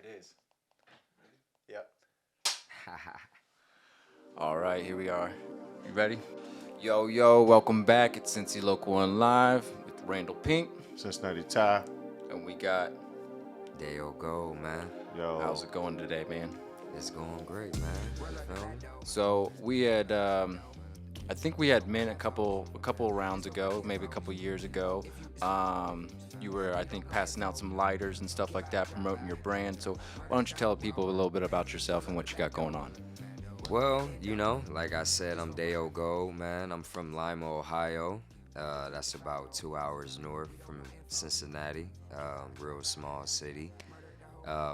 it is. Yep. All right, here we are. You ready? Yo, yo, welcome back. It's Cincy Local One Live with Randall Pink. Cincinnati Ty. And we got, Dayo Gold, man. how's Yo, it going today, man? It's going great, man. You feel me? So we had, I think we had men a couple rounds ago, maybe a couple years ago. You were, I think, passing out some lighters and stuff like that, promoting your brand. So why don't you tell people a little bit about yourself and what you got going on? Well, like I said, I'm Dayo Gold, man. I'm from Lima, Ohio. That's about 2 hours north from Cincinnati, real small city.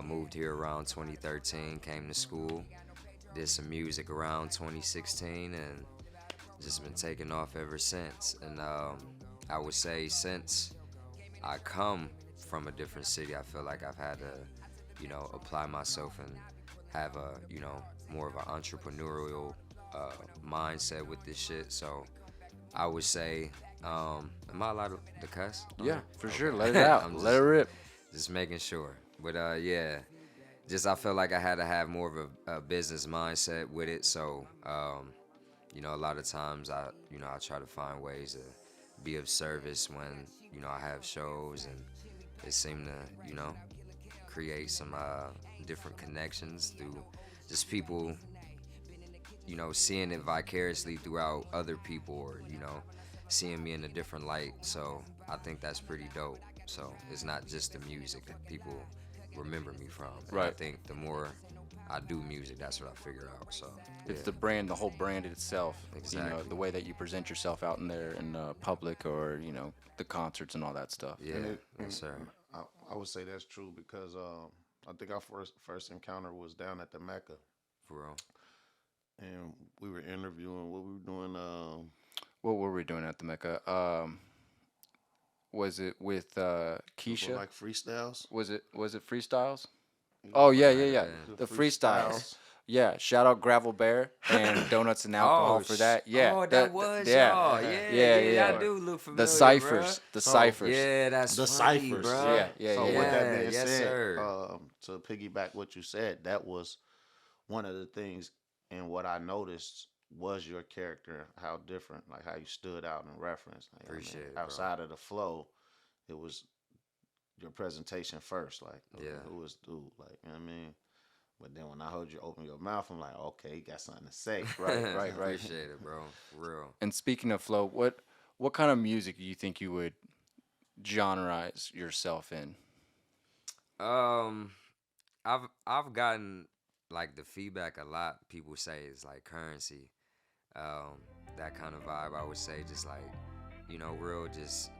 Moved here around 2013, came to school, did some music around 2016, and just been taking off ever since. And I would say since I come from a different city, I feel like I've had to, apply myself and have a, more of an entrepreneurial mindset with this shit. So I would say, am I allowed to cuss? Yeah, for sure. Okay. Let it out. I'm Let it rip. just making sure. But yeah, just I felt like I had to have more of a business mindset with it. So a lot of times I try to find ways to be of service when I have shows, and it seemed to create some different connections through just people seeing it vicariously throughout other people, or seeing me in a different light. So I think that's pretty dope. So it's not just the music that people remember me from. And I Right. think the more I do music, that's what I figure out. So It's yeah, the brand, the whole brand itself. Exactly. The way that you present yourself out in there in public, or the concerts and all that stuff. yeah, and it, yes, sir. I would say that's true because I think our first encounter was down at the Mecca, For real. and we were interviewing. What we were doing? What were we doing at the Mecca? Was it with For Keisha? like freestyles. Was it freestyles? You Oh yeah, Might yeah, have yeah. been. The freestyles. Yeah, shout out Gravel Bear and Donuts and Alcohol for that. Yeah. Oh, that was yeah. y'all. Yeah. I do look The familiar, ciphers. The So, ciphers. Yeah, that's The funny, ciphers. bro. Yeah. So with that Yeah, being yes, said, sir. to piggyback what you said, that was one of the things, and what I noticed was your character, how different, like how you stood out in reference. Like, Appreciate it, bro. outside of the flow, it was your presentation first. Like, Yeah. who was dude? Like, you know what I mean? But then when I heard you open your mouth, I'm like, okay, he got something to say. Right. Appreciate it, bro. For real. And speaking of flow, what kind of music do you think you would genreize yourself in? Um, I've gotten like the feedback a lot. People say it's like currency, that kind of vibe. I would say just like, real just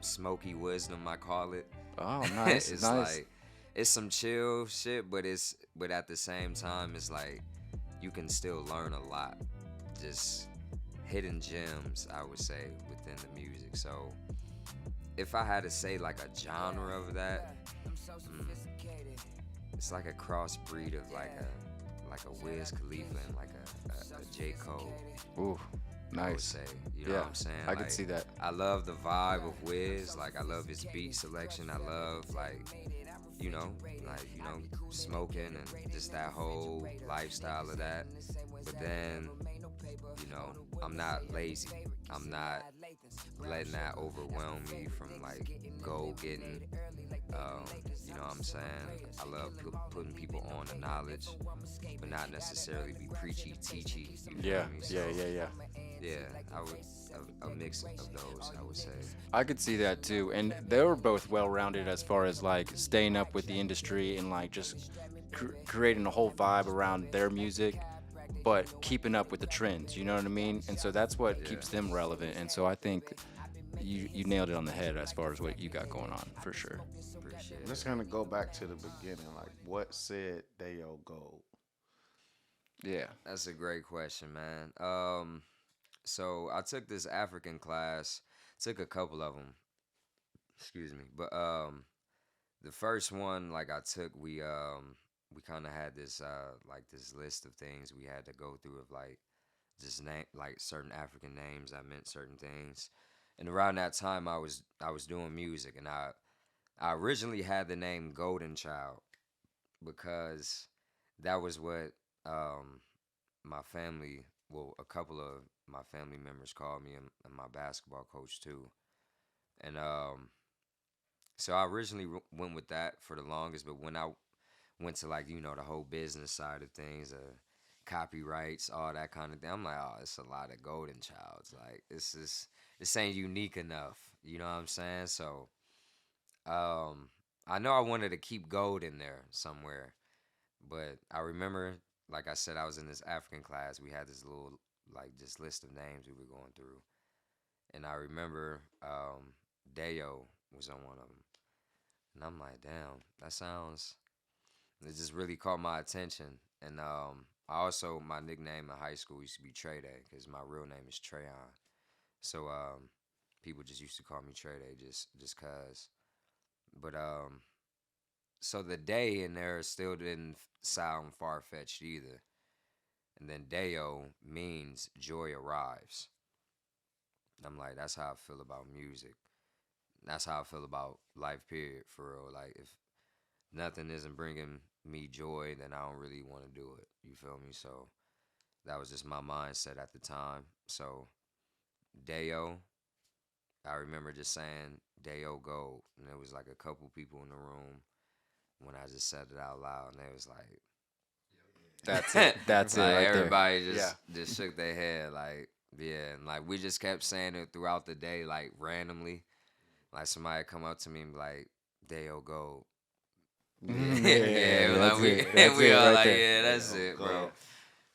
smoky wisdom. I call it. Oh, nice. It's nice. like it's some chill shit, but at the same time, it's like you can still learn a lot. Just hidden gems, I would say, within the music. So if I had to say like a genre of that, mm, it's like a crossbreed of like a Wiz Khalifa and like a J Cole. Ooh, I would nice. say, Yeah, what I'm saying? I can Like, see that. I love the vibe of Wiz. Like, I love his beat selection. I love smoking and just that whole lifestyle of that. But then, I'm not lazy. I'm not letting that overwhelm me from like goal getting. You know what I'm saying? I love putting people on the knowledge, but not necessarily be preachy, teachy. You feel Yeah, me? yeah. Yeah, I would a mix of those, I would say. I could see that too. And they were both well rounded as far as like staying up with the industry and like just creating a whole vibe around their music, but keeping up with the trends. You know what I mean? And so that's what Yeah. keeps them relevant. And so I think you nailed it on the head as far as what you got going on for sure. Appreciate it. Let's kind of go back to the beginning. Like, what said Dayo Gold? Yeah. That's a great question, man. So I took this African class, took a couple of them, excuse me, but the first one like I took, we kind of had this like this list of things we had to go through of like just name like certain African names that meant certain things. And around that time, I was doing music, and I originally had the name Golden Child because that was what um, my family, well, a couple of my family members called me, and my basketball coach too. And so I originally went with that for the longest, but when I went to like the whole business side of things, copyrights, all that kind of thing, I'm like, oh, it's a lot of golden childs. Like this ain't unique enough. You know what I'm saying? So um, I know I wanted to keep gold in there somewhere, but I remember, like I said, I was in this African class. We had this little like this list of names we were going through, and I remember Dayo was on one of them, and I'm like, damn, that sounds. It just really caught my attention, and I also my nickname in high school used to be Trey Day because my real name is Trayon. So people just used to call me Trey Day just cause. But so the day in there still didn't sound far fetched either. And then Deo means joy arrives. And I'm like, that's how I feel about music. That's how I feel about life, period, for real. Like, if nothing isn't bringing me joy, then I don't really want to do it. You feel me? So that was just my mindset at the time. So, Deo, I remember just saying Dayo Gold. And there was like a couple people in the room when I just said it out loud. And they was like, That's it. That's it like right there. everybody Yeah. just shook their head, like, yeah, and like we just kept saying it throughout the day, like randomly. Like somebody come up to me and be like, "Dayo Gold." Yeah, Mhm. Yeah, yeah, yeah. yeah, That's like it. That's we it all right like, there. yeah, There that's it, bro, go.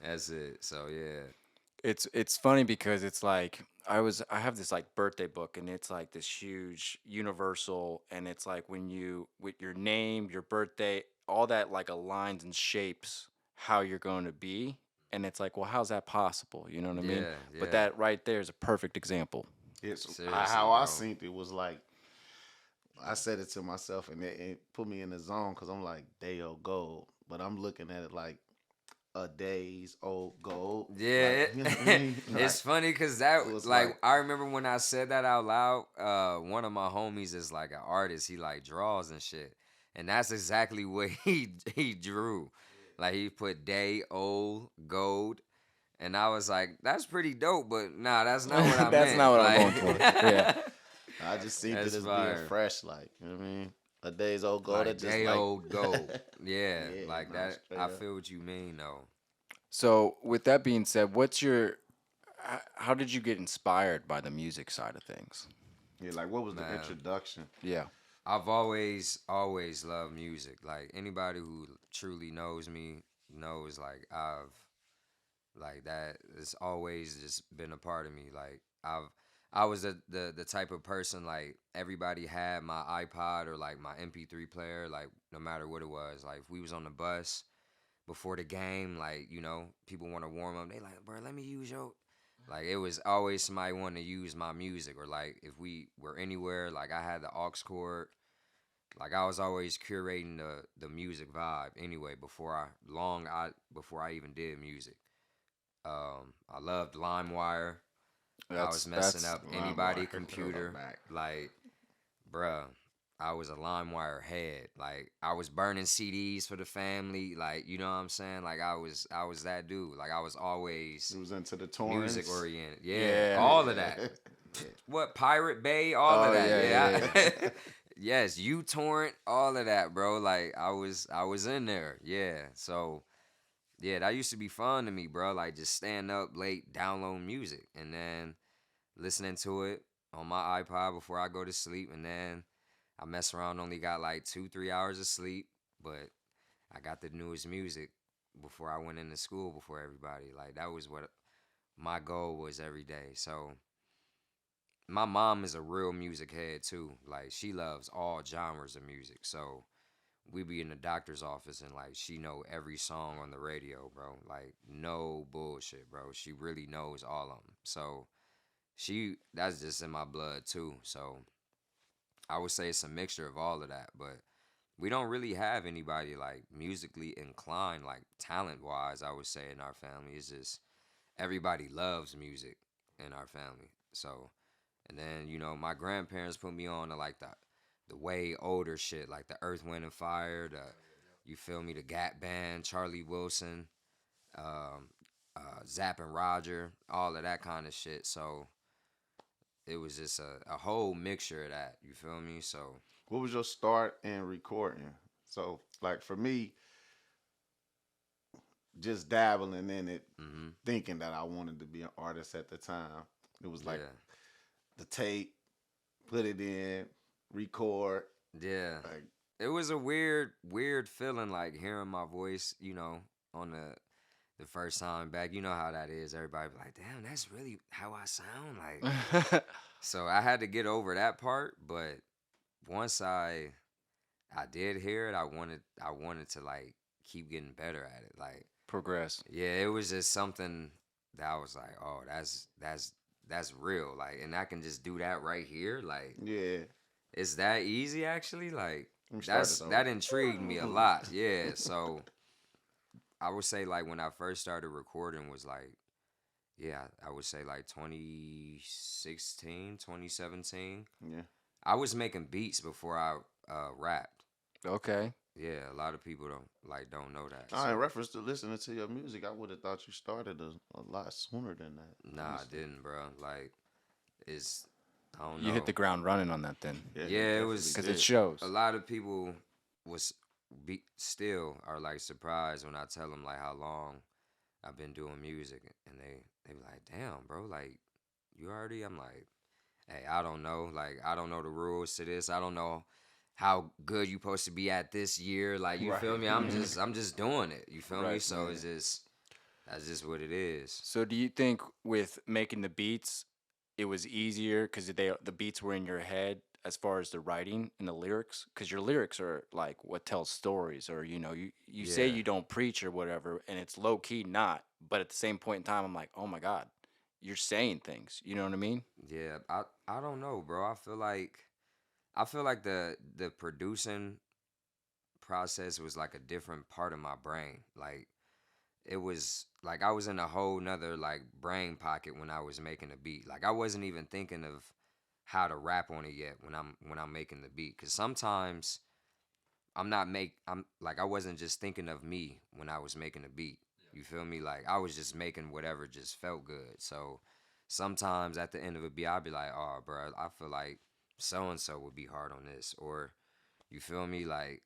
that's it. So yeah, It's funny because it's like I have this like birthday book, and it's like this huge universal, and it's like when you with your name, your birthday, all that like aligns and shapes how you're going to be, and it's like, well, how's that possible? You know what I mean? yeah, But yeah. that right there is a perfect example. It's Seriously, how I bro. seen it was like I said it to myself, and it put me in the zone because I'm like Dayo Gold, but I'm looking at it like a days old gold. Like Yeah, you know what I mean? Like it's funny because it that was like like I remember when I said that out loud. One of my homies is like an artist. He like draws and shit, and that's exactly what he drew. Like he put day old gold, and I was like, that's pretty dope, but nah, that's not what I That's not meant. what I'm Like going for. Yeah. I just seen it that's as being fire. fresh. Like you know what I mean? A days old gold. That Like just day like old gold. Yeah, yeah, like nah, that. straight I up. feel what you mean though. So with that being said, how did you get inspired by the music side of things? Yeah, like what was the Man, introduction? Yeah. I've always loved music. Like anybody who truly knows me knows like I've like that it's always just been a part of me. Like I was the type of person like everybody had my iPod or like my MP3 player, like no matter what it was. Like if we was on the bus before the game, like, people want to warm up, they like, bro, let me use your like it was always somebody wanting to use my music, or like if we were anywhere, like I had the aux cord. Like I was always curating the music vibe anyway before I even did music. I loved LimeWire. I was messing That's up anybody LimeWire, computer. throwback. Like, bruh, I was a LimeWire head. Like I was burning CDs for the family. Like, you know what I'm saying? Like I was that dude. Like I was always It was into the music torrents. oriented. Yeah, yeah. all of that. Yeah. What Pirate Bay, all of Oh that. yeah, Yeah. yeah, yeah. Yes, uTorrent, all of that, bro. Like I was in there. Yeah. So yeah, that used to be fun to me, bro. Like just staying up late, download music, and then listening to it on my iPod before I go to sleep, and then I mess around, only got like 2, 3 hours of sleep, but I got the newest music before I went into school before everybody. Like that was what my goal was every day. So my mom is a real music head too. Like she loves all genres of music. So we be in the doctor's office and like she know every song on the radio, bro. Like no bullshit, bro. She really knows all of them. So that's just in my blood too. So I would say it's a mixture of all of that, but we don't really have anybody like musically inclined, like talent wise, I would say in our family. It's just everybody loves music in our family. So and then, my grandparents put me on to like the way older shit, like the Earth, Wind and Fire, the you feel me, the Gap Band, Charlie Wilson, um, Zapp and Roger, all of that kind of shit. So it was just a whole mixture of that. You feel me? So What was your start in recording? So, like for me, just dabbling in it, hmm thinking that I wanted to be an artist at the time. It was like yeah, the tape, put it in, record. yeah. Like, It was a weird feeling, like hearing my voice, on the first time back. You know how that is. Everybody be like, "Damn, that's really how I sound." Like, so I had to get over that part. But once I did hear it, I wanted to like keep getting better at it. Like, Progress. yeah, it was just something that I was like, "Oh, that's real." Like, and I can just do that right here. Like, yeah, it's that easy actually. Like, let me start this over. that intrigued me a lot. Yeah, so I would say like when I first started recording was like, yeah, I would say like 2016, 2017. Yeah. I was making beats before I rapped. Okay. Yeah, a lot of people don't know that. In So reference to listening to your music, I would have thought you started a lot sooner than that. nah, I Honestly. didn't, bro. Like, it's I don't You hit know. the ground running on that then, Yeah, you Yeah, it definitely was because it did. shows. a lot of people was still are like surprised when I tell them like how long I've been doing music, and they be like, "Damn, bro, like you already?" I'm like, "Hey, I don't know. Like I don't know the rules to this. I don't know how good you supposed to be at this year. Like you feel Right. me? Hmm. I'm just doing it. You feel me? Right. So Yeah. it's just that's just what it is. So do you think with making the beats, it was easier because the beats were in your head as far as the writing and the lyrics? Because your lyrics are like what tells stories, or you say Yeah, you don't preach or whatever, and it's low key not. But at the same point in time, I'm like, oh my god, you're saying things. You know what I mean? yeah. I don't know, bro. I feel like the producing process was like a different part of my brain. Like it was like I was in a whole nother like brain pocket when I was making the beat. Like I wasn't even thinking of how to rap on it yet when I'm making the beat. Cause sometimes I'm like I wasn't just thinking of me when I was making the beat. You feel me? Like I was just making whatever just felt good. So sometimes at the end of a beat I'd be like, oh bro, I feel like so and so would be hard on this. Or you feel me? Like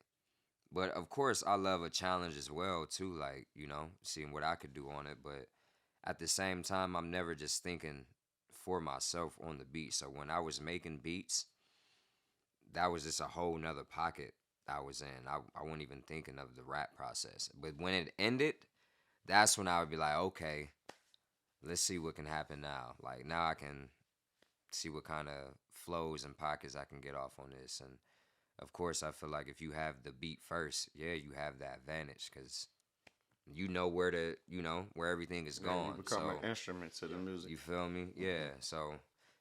but of course, I love a challenge as well too. Like seeing what I could do on it. But at the same time, I'm never just thinking for myself on the beat. So when I was making beats, that was just a whole nother pocket I was in. I wasn't even thinking of the rap process. But when it ended, that's when I would be like, okay, let's see what can happen now. Like now I can see what kind of flows and pockets I can get off on this. And of course, I feel like if you have the beat first, yeah, you have that advantage because you know where everything is Yeah, you going. become So an instrument to the music. you feel me? Hmm. Yeah. So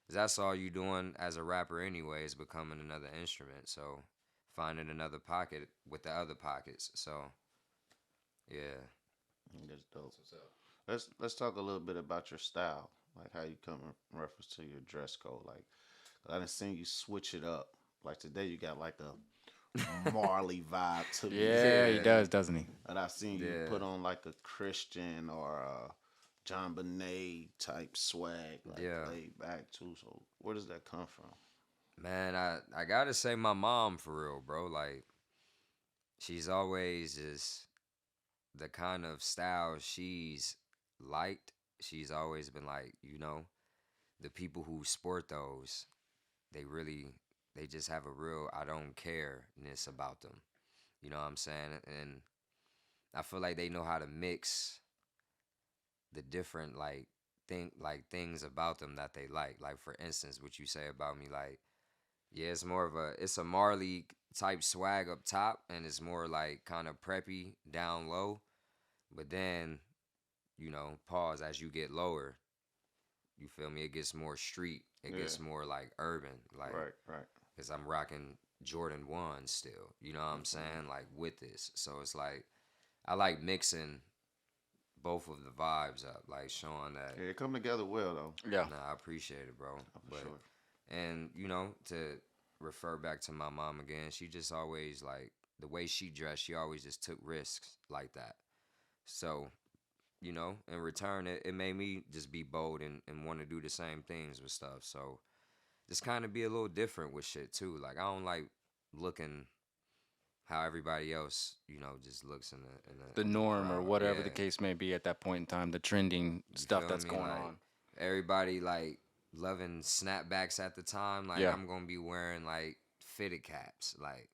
that's all you doing as a rapper anyway is becoming another instrument. So finding another pocket with the other pockets. So yeah, That's dope. Let's talk a little bit about your style, like how you come in reference to your dress code. Like I done seen you switch it up. Like today, you got like a Marley vibe to me. Yeah, he yeah, does, doesn't he? And I seen you yeah, put on like a Christian or a John Bonet type swag, like yeah. laid back too. So where does that come from? Man, I gotta say my mom for real, bro. Like she's always just the kind of style she's liked. She's always been like, the people who sport those, they really they just have a real I don't care-ness about them. You know what I'm saying? And I feel like they know how to mix the different things about them that they like. Like for instance, what you say about me, like, yeah, it's a Marley type swag up top and it's more like kind of preppy down low. But then, pause as you get lower, you feel me? It gets more street. It Yeah, gets more like urban. Like right, right. because I'm rocking Jordan 1 still. You know what I'm saying? Like with this. So it's like I like mixing both of the vibes up, like showing that Yeah, it come together well though, Yeah. nah, I appreciate it, bro. for But sure. and to refer back to my mom again. She just always like the way she dressed. She always just took risks like that. So in return, it made me just be bold and want to do the same things with stuff. So just kind of be a little different with shit too. Like I don't like looking how everybody else, just looks in the The in the norm or crowd. whatever the Yeah, case may be at that point in time, the trending you stuff feel that's me? going Like on. everybody like loving snapbacks at the time. Like Yeah. I'm gonna be wearing like fitted caps. Like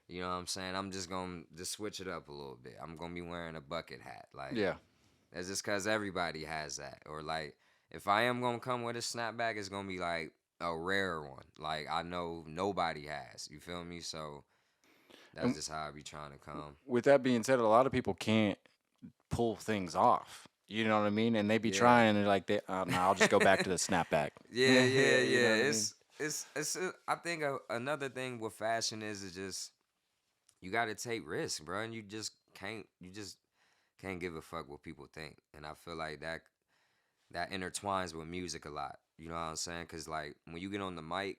you know what I'm saying? I'm just gonna just switch it up a little bit. I'm gonna be wearing a bucket hat. Like Yeah. that's just cause everybody has that. Or like if I am gonna come with a snapback, it's gonna be like a rare one. Like I know nobody has. You feel me? So that's And just how I be trying to come. with that being said, a lot of people can't pull things off. You know what I mean? And they be Yeah. trying, and they're like, "No, I'll just go back to the snapback." Yeah, yeah, You know yeah. what I mean? It's. I think another thing with fashion is just you got to take risks, bro, and you just can't. You just can't give a fuck what people think. And I feel like that intertwines with music a lot. You know what I'm saying? Cause like when you get on the mic,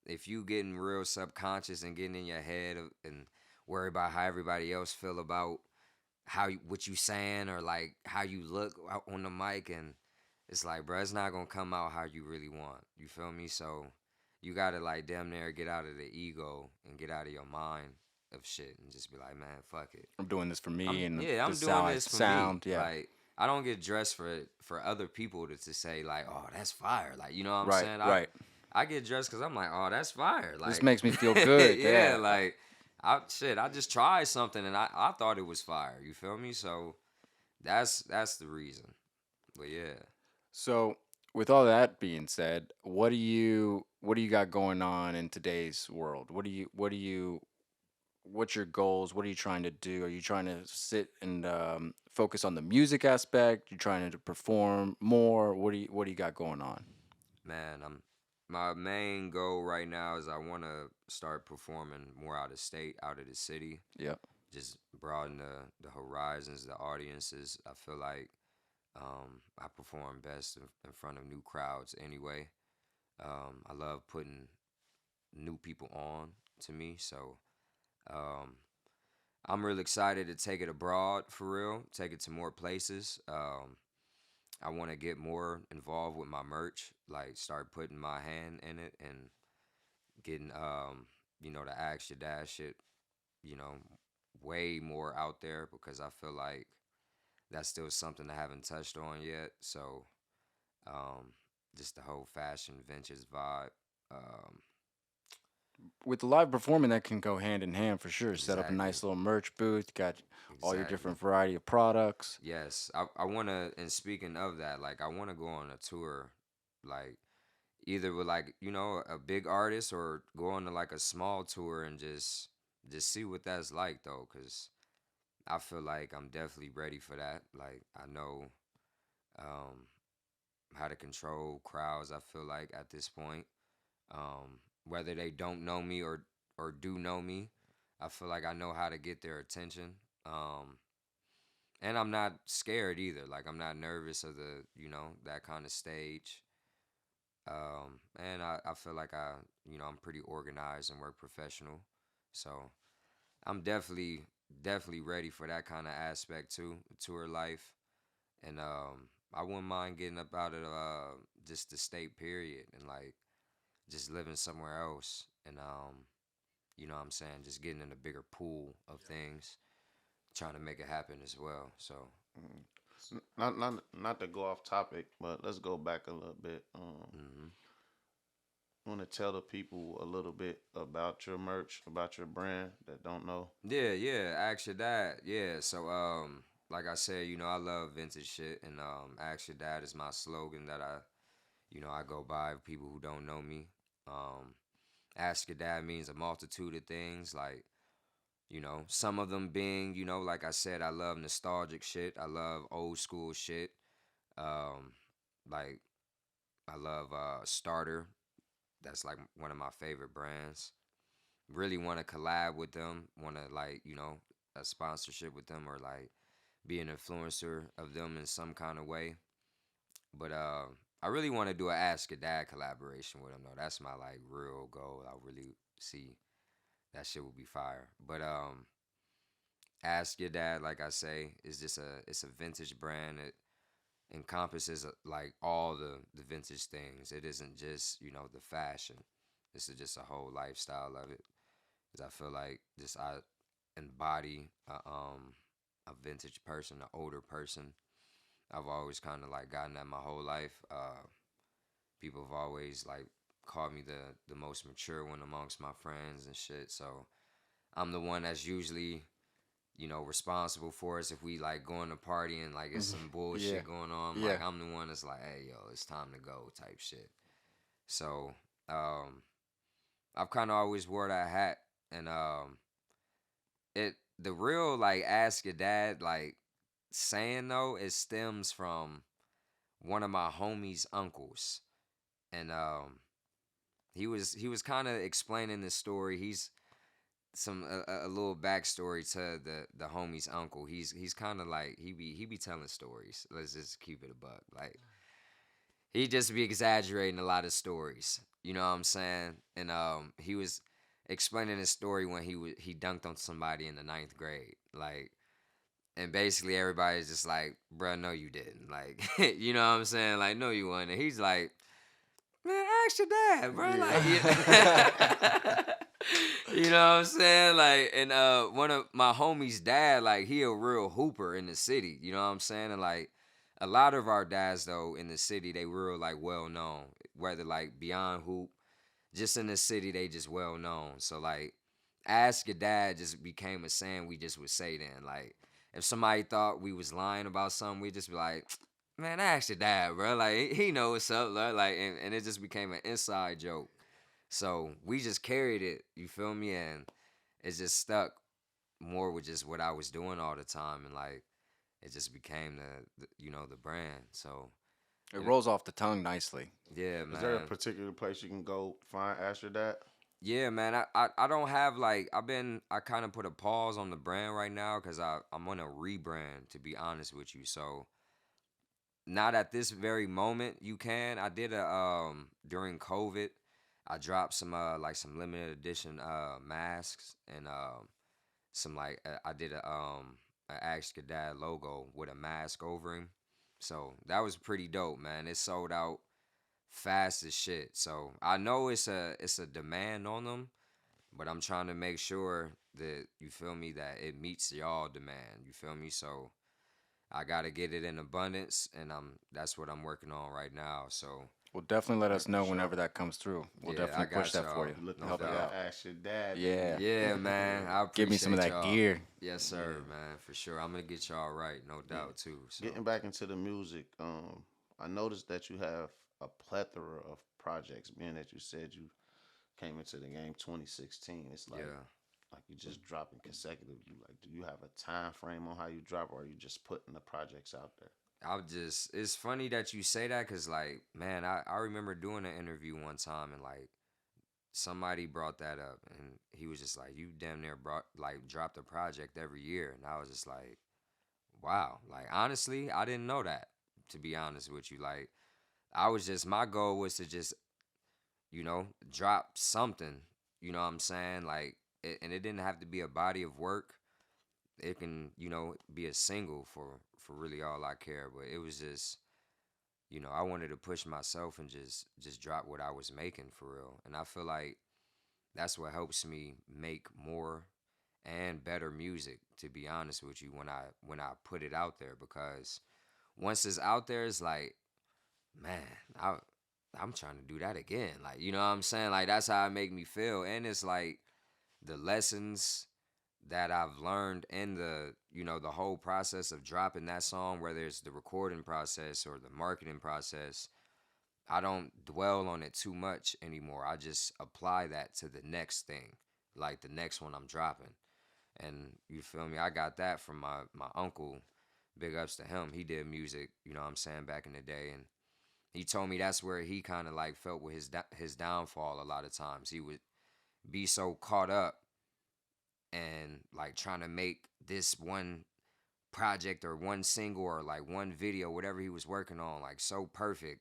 if you getting real subconscious and getting in your head and worry about how everybody else feel about what you saying or like how you look out on the mic, and it's like, bro, it's not gonna come out how you really want. You feel me? So you gotta like damn near get out of the ego and get out of your mind of shit and just be like, man, fuck it. I'm doing this for me, and I'm this is doing how I this for me. sound. Yeah. Like I don't get dressed for other people to say like, oh, that's fire. Like you know what I'm Right. saying? Right. I get dressed because I'm like, oh, that's fire. This Like makes me feel good. yeah, Yeah. like I just tried something and I thought it was fire. You feel me? So that's the reason. But yeah, So, with all that being said, what do you got going on in today's world? What's your goals? What are you trying to do? Are you trying to sit and focus on the music aspect? You trying to perform more? What do you got going on? man, my main goal right now is I want to start performing more out of state, out of the city, Yep. just broaden the horizons, the audiences. I feel like I perform best in front of new crowds anyway. I love putting new people on to me, so um, I'm really excited to take it abroad for real, take it to more places. I want to get more involved with my merch, like start putting my hand in it and getting the Ask Your Dad shit, you know, way more out there because I feel like that's still something I haven't touched on yet. So um, just the whole fashion ventures vibe. Um, With the live performing, that can go hand in hand for sure. Set up a exactly, nice little merch booth. Got all your exactly. different variety of products. Yes, I want to. And speaking of that, like I want to go on a tour, like either with like a big artist or go on to like a small tour and just see what that's like though, cause I feel like I'm definitely ready for that. Like I know um, how to control crowds. I feel like at this point, whether they don't know me or do know me, I feel like I know how to get their attention. And I'm not scared either. Like I'm not nervous of that kind of stage. And I feel like I'm pretty organized and work professional. So I'm definitely ready for that kind of aspect too, tour life. And I wouldn't mind getting up out of just the state period and like just living somewhere else. And you know what I'm saying, just getting in a bigger pool of things, trying to make it happen as well. So Not to go off topic, but let's go back a little bit. hmm Want to tell the people a little bit about your merch, about your brand that don't know? yeah, yeah, actually that, yeah. So like I said, I love vintage shit, and actually that is my slogan that I go by people who don't know me. Um, Ask Your Dad means a multitude of things, like, some of them being, like I said, I love nostalgic shit. I love old school shit. Um, like, I love Starter. That's like one of my favorite brands. Really want to collab with them. Want to, like, a sponsorship with them or, like, be an influencer of them in some kind of way. But I really want to do an Ask Your Dad collaboration with him though. That's my like real goal. I really see that shit would be fire. But Ask Your Dad, like I say, is just a vintage brand. It encompasses like all the vintage things. It isn't just the fashion. This is just a whole lifestyle of it. Cause I feel like just I embody a vintage person, an older person. I've always kind of like gotten that my whole life. People have always like called me the most mature one amongst my friends and shit. So I'm the one that's usually responsible for us if we like going to party and like it's some Yeah. bullshit going on. Yeah. Like I'm the one that's like, hey yo, it's time to go type shit. So um, I've kind of always wore that hat, and it the real like ask your dad like saying though it stems from one of my homies' uncles, and he was kind of explaining this story. He's some a little backstory to the homie's uncle. He's kind of like he be telling stories. Let's just keep it a buck. Like he just be exaggerating a lot of stories. You know what I'm saying? And he was explaining his story when he dunked on somebody in the ninth grade. Like and basically everybody's just like, bruh, no you didn't. Like you know what I'm saying? Like no you wouldn't. And he's like, man, ask your dad, bro. Like, Yeah. you know what I'm saying? Like, and one of my homies' dad, like, he a real hooper in the city. You know what I'm saying? And like, a lot of our dads though in the city, they real like well known. Whether like beyond hoop, just in the city, they just well known. So like, ask your dad just became a saying we just would say then. Like, if somebody thought we was lying about something, we'd just be like, man, ask your dad, bro. Like he know what's up, bro. Like, and it just became an inside joke. So we just carried it, you feel me? And it just stuck more with just what I was doing all the time, and like it just became the brand. So It and rolls off the tongue nicely. yeah, Is there a man. particular place you can go find Ask Your Dad? Yeah, man. I don't have like I kind of put a pause on the brand right now because I'm on a rebrand to be honest with you. So not at this very moment you can. I did a during COVID, I dropped some like some limited edition masks and some like I did a Ask Your Dad logo with a mask over him. So that was pretty dope, man. It sold out fast as shit. So I know it's a demand on them, but I'm trying to make sure that you feel me that it meets y'all demand. You feel me? So I gotta get it in abundance, and that's what I'm working on right now. So Well, definitely let Right, us for know sure. whenever that comes through. We'll yeah, I definitely push got that for y'all. you. You looking No Help for you that doubt. out. Ask Your Dad, Yeah. baby? Yeah, man. I Give me some of appreciate that y'all. gear. Yes, sir, Yeah, man, for sure. I'm gonna get y'all right, no yeah. doubt too. So Getting back into the music, I noticed that you have a plethora of projects. Being that you said you came into the game 2016, it's yeah. like you just dropping consecutively. Like, do you have a time frame on how you drop, or are you just putting the projects out there? It's funny that you say that because, like, man, I remember doing an interview one time and, like, somebody brought that up and he was just like, you damn near dropped a project every year. And I was just like, wow. Like, honestly, I didn't know that, to be honest with you. Like, my goal was to just, drop something, you know what I'm saying? Like, and it didn't have to be a body of work. It can, be a single for really all I care. But it was just, I wanted to push myself and just drop what I was making for real. And I feel like that's what helps me make more and better music, to be honest with you, when I put it out there, because once it's out there it's like, man, I'm trying to do that again. Like, you know what I'm saying? Like that's how it make me feel. And it's like the lessons that I've learned in the whole process of dropping that song, whether it's the recording process or the marketing process, I don't dwell on it too much anymore. I just apply that to the next thing, like the next one I'm dropping. And you feel me? I got that from my uncle. Big ups to him. He did music, you know what I'm saying, back in the day. And he told me that's where he kind of like felt with his downfall a lot of times. He would be so caught up and like trying to make this one project or one single or like one video, whatever he was working on, like so perfect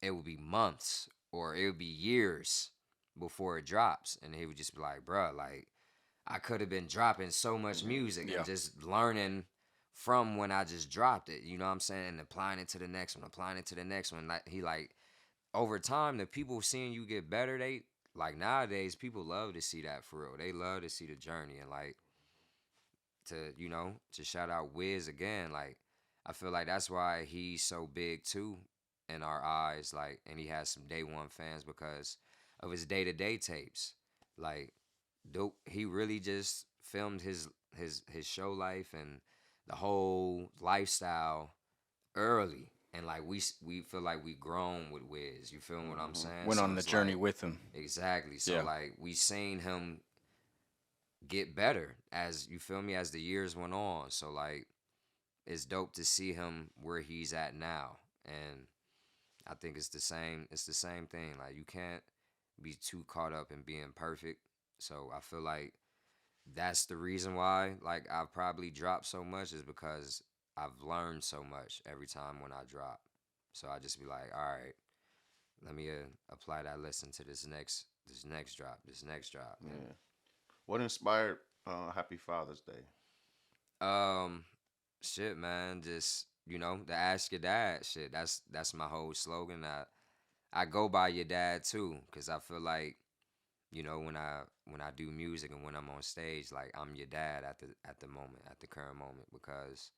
it would be months or it would be years before it drops, and he would just be like, "Bruh, like I could have been dropping so much music and Yeah. just learning from when I just dropped it, you know what I'm saying, and applying it to the next one, applying it to the next one." Like he like over time, the people seeing you get better, they like nowadays people love to see that for real. They love to see the journey and like to to shout out Wiz again. Like I feel like that's why he's so big too in our eyes. Like and he has some day one fans because of his day to day tapes. Like dope, he really just filmed his show life and the whole lifestyle early. And like we feel like we grown with Wiz. You feel what I'm Hmm. saying? Went So on the it's journey like with him. exactly. So Yeah. like we seen him get better as you feel me as the years went on. So like it's dope to see him where he's at now. And I think it's the same thing. Like you can't be too caught up in being perfect. So I feel like that's the reason why like I've probably dropped so much is because I've learned so much every time when I drop. So I just be like, all right, let me apply that lesson to this next drop, Yeah. What inspired Happy Father's Day? and shit, man, just the ask your dad shit. That's my whole slogan. I go by your dad too, cause I feel like when I do music and when I'm on stage, like I'm your dad at the moment, at the current moment, because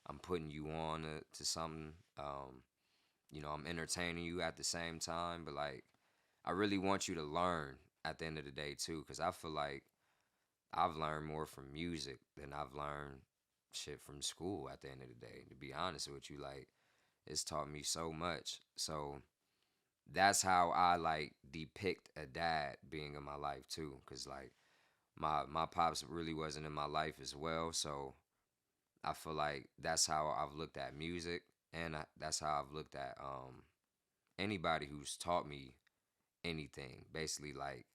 I'm putting you on to something. I'm entertaining you at the same time, but like I really want you to learn at the end of the day too, because I feel like I've learned more from music than I've learned shit from school at the end of the day. To be honest with you, like it's taught me so much. So that's how I like depict a dad being in my life too, because like my pops really wasn't in my life as well. So I feel like that's how I've looked at music, and that's how I've looked at anybody who's taught me anything. Basically, like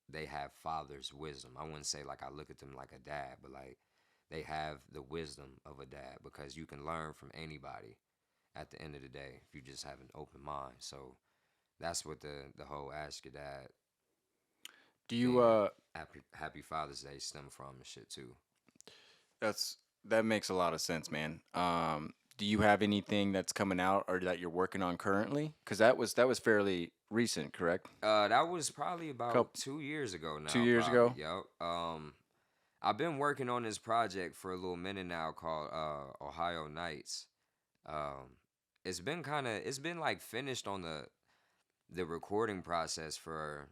they have father's wisdom. I wouldn't say like I look at them like a dad, but like they have the wisdom of a dad because you can learn from anybody at the end of the day if you just have an open mind. So that's what the whole ask your dad Do you being happy Father's Day stem from and shit too. that's that makes a lot of sense, man. Do you have anything that's coming out or that you're working on currently? Cuz that was fairly recent, correct? That was probably about Couple 2 years ago 2 now, years probably. ago? Yep. I've been working on this project for a little minute now called Ohio Nights. Um, it's been like finished on the recording process for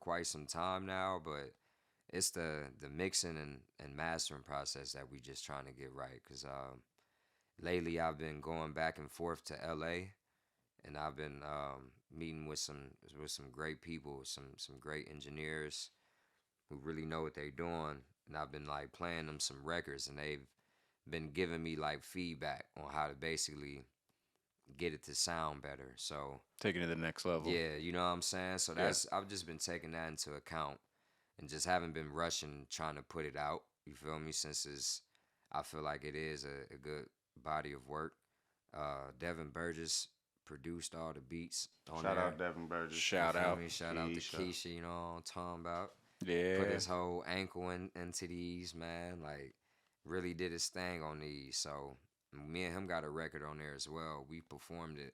quite some time now, but it's the mixing and mastering process that we just trying to get right. Cause lately I've been going back and forth to LA, and I've been meeting with some great people, some great engineers who really know what they're doing, and I've been like playing them some records, and they've been giving me like feedback on how to basically get it to sound better. So Taking it to the next level. yeah, you know what I'm saying. So Yeah. that's I've just been taking that into account and just haven't been rushing trying to put it out. You feel me? Since I feel like it is a good body of work. Devin Burgess produced all the beats on Shout there. out Devin Burgess. You Shout feel out. me? Shout out to Keisha. Keisha, you know what I'm talking about. Put Yeah. his whole ankle into these, man. Like, really did his thing on these. So, me and him got a record on there as well. We performed it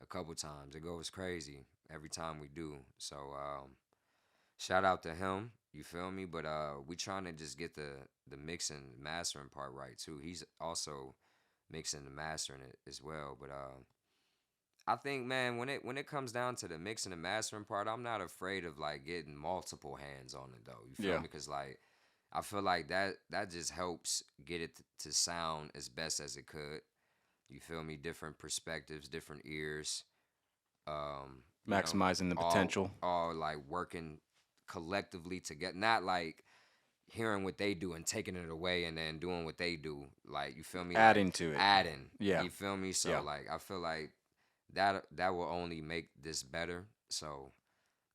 a couple times. It goes crazy every time we do. So, shout out to him. You feel me? But we trying to just get the mixing mastering part right too. He's also mixing and mastering it as well. But I think, man, when it comes down to the mixing and mastering part, I'm not afraid of like getting multiple hands on it though. You feel Yeah. me? Because like I feel like that just helps get it to sound as best as it could. You feel me? Different perspectives, different ears. Um, you know, Maximizing the all potential. all like working collectively to get not like hearing what they do and taking it away and then doing what they do. Like you feel me? Like Adding to it. adding. Yeah. You feel me? So Yeah. like I feel like that will only make this better. So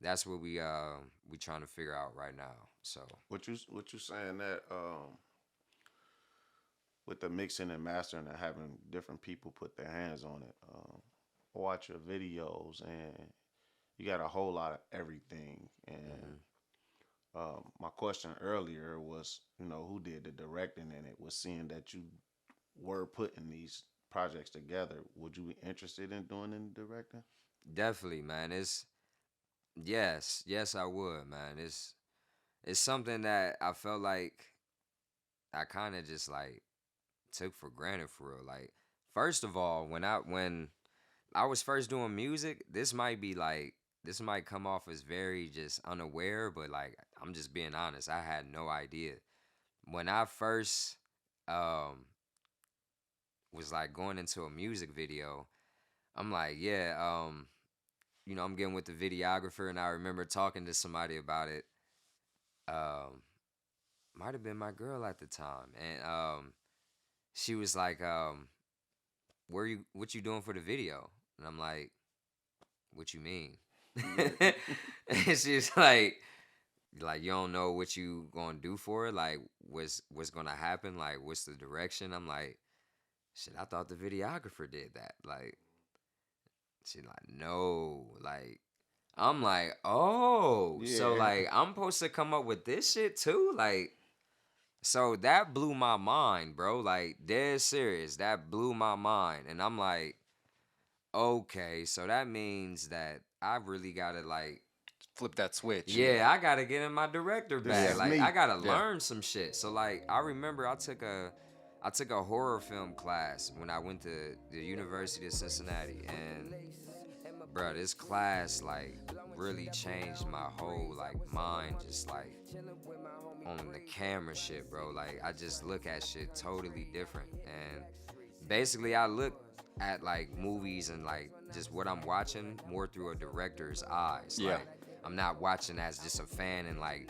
that's what we trying to figure out right now. So What you saying that with the mixing and mastering and having different people put their hands on it? watch your videos, and you got a whole lot of everything. And Hmm. my question earlier was, who did the directing in it? Was seeing that you were putting these projects together. Would you be interested in doing any directing? Definitely, man. It's yes, I would, man. It's something that I felt like I kind of just like took for granted for real. Like, first of all, when I was first doing music, this might come off as very just unaware, but like I'm just being honest. I had no idea when I first um was like going into a music video. I'm like, yeah, I'm getting with the videographer, and I remember talking to somebody about it. Um, might have been my girl at the time, and she was like, what you doing for the video?" And I'm like, "What you mean?" Yeah. And she's like you don't know what you gonna do for it, like what's gonna happen, like what's the direction. I'm like, shit, I thought the videographer did that. Like, she's like, no, like I'm like, oh, so Yeah. like I'm supposed to come up with this shit too? Like, so that blew my mind, bro. Like, dead serious. That blew my mind. And I'm like, okay, so that means that I really gotta like, Flip that switch and yeah, I gotta get in my director This bag. yeah, is Like, I me. gotta yeah. learn some shit. So like, I remember I took a horror film class when I went to the University of Cincinnati, and bro, this class like really changed my whole like mind, just like on the camera shit, bro. Like, I just look at shit totally different, and basically I look at like movies and like just what I'm watching more through a director's eyes. Yeah. Like, I'm not watching as just a fan and like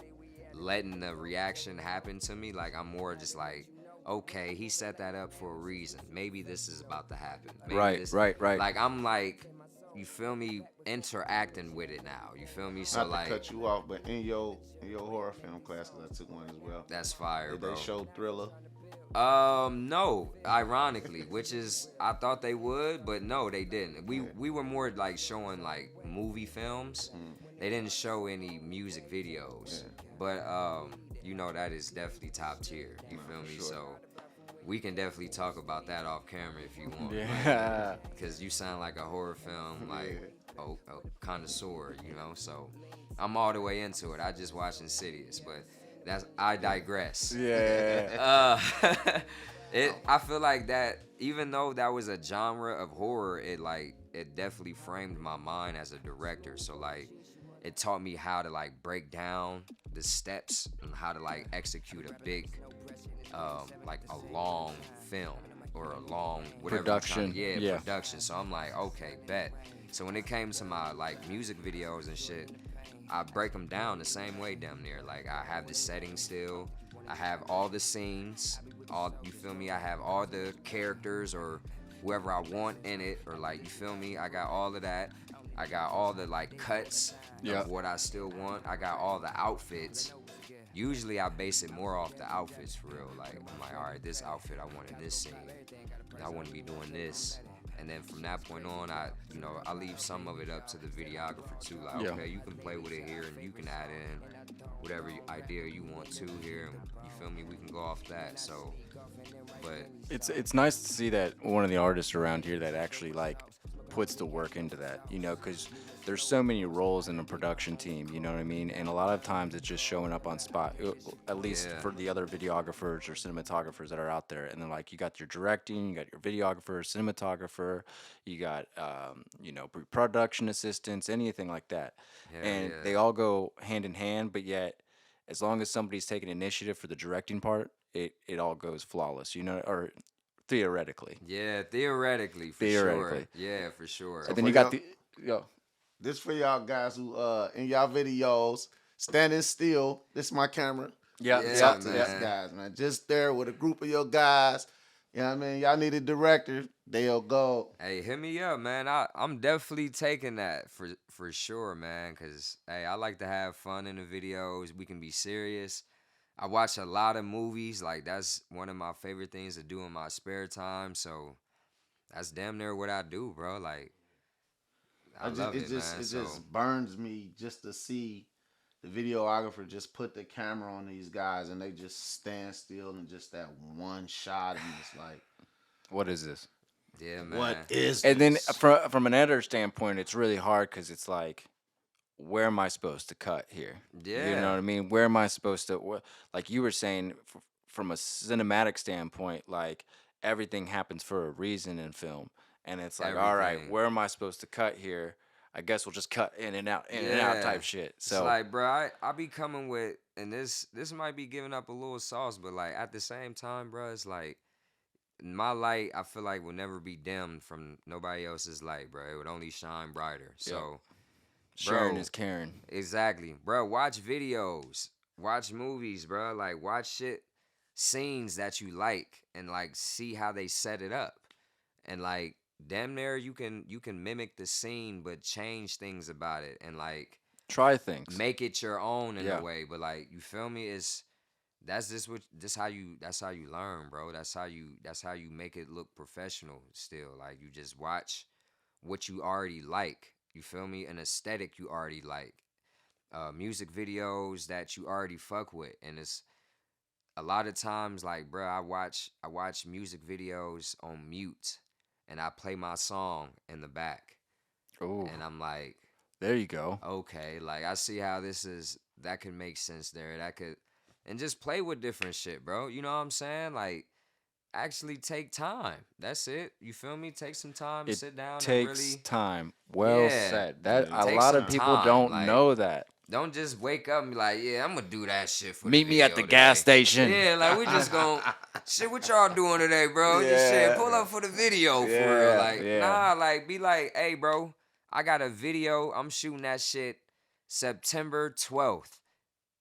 letting the reaction happen to me. Like, I'm more just like, okay, he set that up for a reason. Maybe this is about to happen. Maybe Right, this, right, right. like, I'm like, you feel me, interacting with it now. You feel me? So Not to like, cut you off, but in your horror film classes, I took one as well. that's fire, Did they bro. show Thriller? No, ironically, which is I thought they would, but no, they didn't. We Yeah. we were more like showing like movie films. Mm, They didn't show any music videos. yeah. But that is definitely top tier. You No, feel for me? sure. So we can definitely talk about that off camera if you want. Like, Yeah. because you sound like a horror film like Yeah. a connoisseur, so I'm all the way into it. I just watched Insidious, but I digress. Yeah. uh Oh, I feel like that, even though that was a genre of horror, it definitely framed my mind as a director. So like, it taught me how to like break down the steps and how to like execute a big like a long film or a long whatever you're trying Production. to, yeah, Yeah. production. So I'm like, okay, bet. So when it came to my like music videos and shit, I break them down the same way damn near. Like, I have the setting still, I have all the scenes, all, you feel me, I have all the characters or whoever I want in it, or like, you feel me, I got all of that. I got all the like cuts Yeah. of what I still want. I got all the outfits. Usually I base it more off the outfits for real. Like, I'm like, all right, this outfit I want in this scene. I want to be doing this. And then from that point on, I leave some of it up to the videographer too. Like, Yeah. okay, you can play with it here, and you can add in whatever idea you want to here. And you feel me? We can go off that. So, but It's nice to see that one of the artists around here that actually like puts the work into that, because there's so many roles in a production team, you know what I mean? And a lot of times it's just showing up on spot, at least yeah, for the other videographers or cinematographers that are out there. And then like you got your directing, you got your videographer, cinematographer, you got pre-production assistants, anything like that, hell and yeah, they all go hand in hand. But yet, as long as somebody's taking initiative for the directing part, it all goes flawless, or theoretically. yeah. Theoretically, for sure. Theoretically. Yeah, for sure. And So then for you got y'all, the yo. this for y'all guys who in y'all videos standing still. This is my camera. Yeah, Yeah, Talk yeah, to yeah. these man. guys, man. Just there with a group of your guys. You know what I mean? Y'all need a director. Dayo Gold. Hey, hit me up, man. I'm definitely taking that for sure, man. Cause hey, I like to have fun in the videos. We can be serious. I watch a lot of movies. Like, that's one of my favorite things to do in my spare time. So that's damn near what I do, bro. Like, I love it, man. It So just burns me just to see the videographer just put the camera on these guys and they just stand still and just that one shot and it's like, What is this? yeah, what man. is And then this? from an editor standpoint, it's really hard because it's like, where am I supposed to cut here? You know Yeah, what I mean? Where am I supposed to? Like you were saying, from a cinematic standpoint, like everything happens for a reason in film, and it's like, all right, everything. where am I supposed to cut here? I guess we'll just cut in and out Yeah. type shit. It's So like, bro, I be coming with, and this might be giving up a little sauce, but like at the same time, bro, it's like my light, I feel like will never be dimmed from nobody else's light, bro. It would only shine brighter. yep, So, sharing bro, is caring. exactly, bro. Watch videos, watch movies, bro. Like watch shit, scenes that you like, and like see how they set it up, and like damn near you can mimic the scene, but change things about it, and like Try things. make it your own in a Yeah, way. But like you feel me? It's that's just what that's how you learn, bro. That's how you make it look professional still. Like you just watch what you already like. You feel me? An aesthetic you already like. Music videos that you already fuck with. And it's a lot of times like, bro, I watch music videos on mute and I play my song in the back. oh, And I'm like, there you go. okay, like I see how this is that could make sense there. That could and just play with different shit, bro. You know what I'm saying? Like actually take time. That's it. You feel me? Take some time, It sit down and takes really time. Well yeah, said. Yeah, That it a take takes lot some of time. people time. don't Like know that. don't just wake up and be like, yeah, I'm gonna do that shit for the Meet me at the video gas today. station. Yeah, like we just gonna shit. What y'all doing today, bro? Just shit. Yeah, Pull up for the video for real. yeah, Like yeah. nah, like be like, hey, bro, I got a video. I'm shooting that shit September 12th.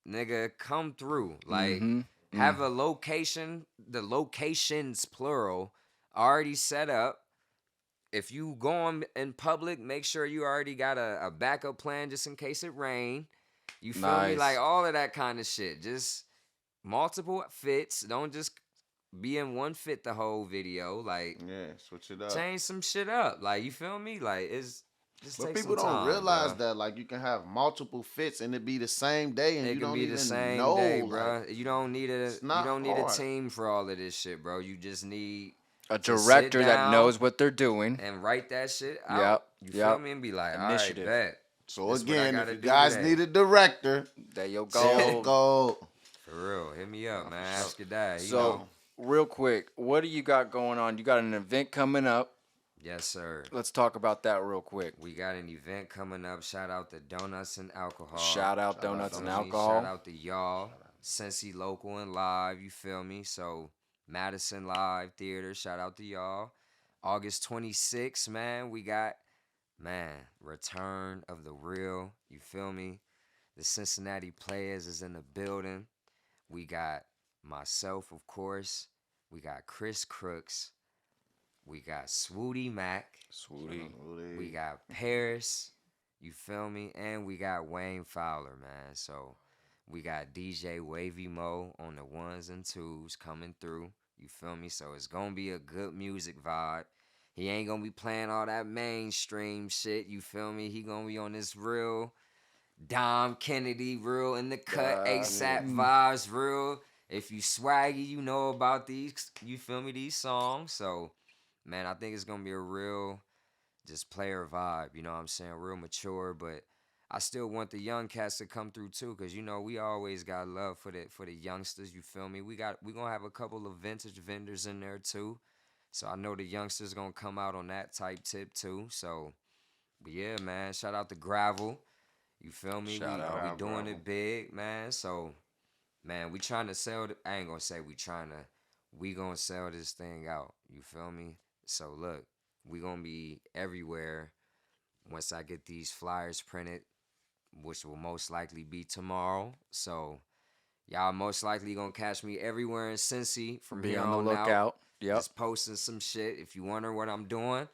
Nigga, come through. Like Mm-hmm. Mm. have a location. The locations plural already set up. If you go on in public, make sure you already got a backup plan just in case it rain. You feel me? Like Nice. all of that kind of shit. Just multiple fits. Don't just be in one fit the whole video. Like Yeah, switch it up. change some shit up. Like you feel me? Like it's just But take people some don't time, realize bro. that like you can have multiple fits and it be the same day and It you can don't be the even same know day, like bro. You don't need a it's you not don't need a hard. team for all of this shit, bro. You just need A to sit director that down knows what they're doing. and write that shit out. Yep. You feel Yep. me? And be like, all right, Initiative. bet. So This what I again, if gotta you do guys today. need a director, Dayo they'll Gold. go. For real, hit me up, Nah, man. for sure. Ask your dad. He So, know. real quick, what do you got going on? You got an event coming up. Yes, sir. Let's talk about that real quick. We got an event coming up. Shout out to Donuts and Alcohol. Shout out Shout out Donuts and Feel me? Alcohol. Shout out to y'all. Cincy Local and Live. You feel me? So Madison Live Theater. Shout out to y'all. August 26th, man. We got return of the real. You feel me? The Cincinnati Players is in the building. We got myself, of course. We got Chris Crooks. We got Swooty Mac. Sweetie. We got Paris. You feel me? And we got Wayne Fowler, man. So we got DJ Wavy Mo on the ones and twos coming through. You feel me? So it's gonna be a good music vibe. He ain't gonna be playing all that mainstream shit. You feel me? He gonna be on this real Dom Kennedy, real in the cut, ASAP vibes, real. If you swaggy, you know about these. You feel me? These songs. So, man, I think it's gonna be a real, just player vibe. You know what I'm saying? Real mature, but I still want the young cats to come through too, cause you know we always got love for the youngsters. You feel me? We gonna have a couple of vintage vendors in there too. So I know the youngsters gonna come out on that type tip too. So, but yeah, man, shout out to Gravel. You feel me? Shout out. We doing Gravel. it big, man. So, man, we trying to sell. I ain't gonna say we trying to. We gonna sell this thing out. You feel me? So look, we gonna be everywhere once I get these flyers printed, which will most likely be tomorrow. So y'all most likely gonna catch me everywhere in Cincy from Be here on the on out. lookout. Yep. Just posting some shit. If you wonder what I'm doing,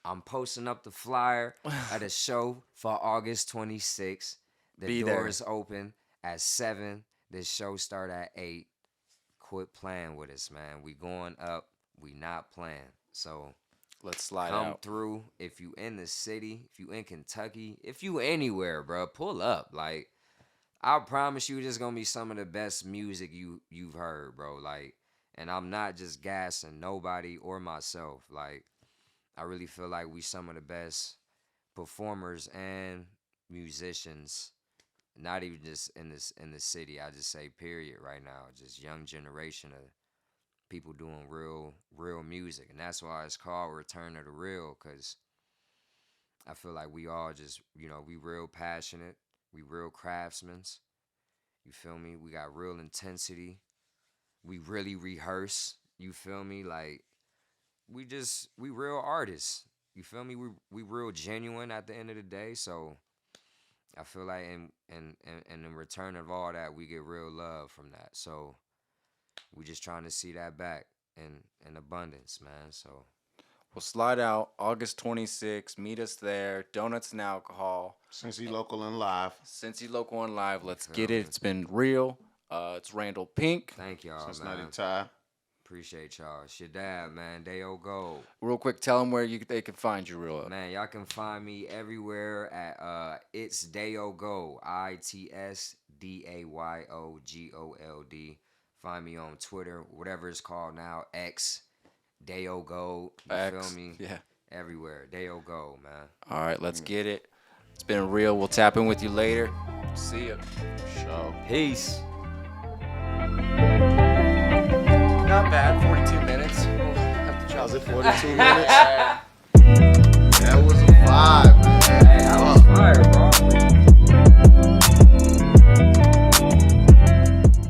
I'm posting up the flyer at a show for August 26th. The Be there. doors open at 7. The show start at 8. Quit playing with us, man. We going up. We not playing. So Let's slide Come out. through. If you in the city, if you in Kentucky, if you anywhere, bro, pull up. Like, I promise you, this gonna be some of the best music you've heard, bro. Like, and I'm not just gassing nobody or myself. Like, I really feel like we some of the best performers and musicians. Not even just in the city. I just say period right now. Just young generation of people doing real music, and that's why it's called Return of the Real. Cause I feel like we all just we real passionate. We real craftsmen. You feel me? We got real intensity. We really rehearse. You feel me? Like we real artists. You feel me? We real genuine at the end of the day. So I feel like in return of all that, we get real love from that. So we just trying to see that back in abundance, man. So We'll slide out August 26th. Meet us there. Donuts and alcohol. Since he local and live. Cincy Local and Live. Let's Feel get me? it. It's been real. It's Randall Pink. Thank y'all, Cincinnati man. Ty. Appreciate y'all. It's your dad, man. Dayo Gold. Real quick, tell them where they can find you real up. Man, y'all can find me everywhere at It's Dayo Gold. ITSDAYOGOLD. Find me on Twitter, whatever it's called now, X, Dayo Gold. You X, feel me? yeah. Everywhere. Dayo Gold, man. All right, let's get it. It's been real. We'll tap in with you later. See ya. Show. Peace. Not bad. 42 minutes. We'll have to Was it chop 42 minutes?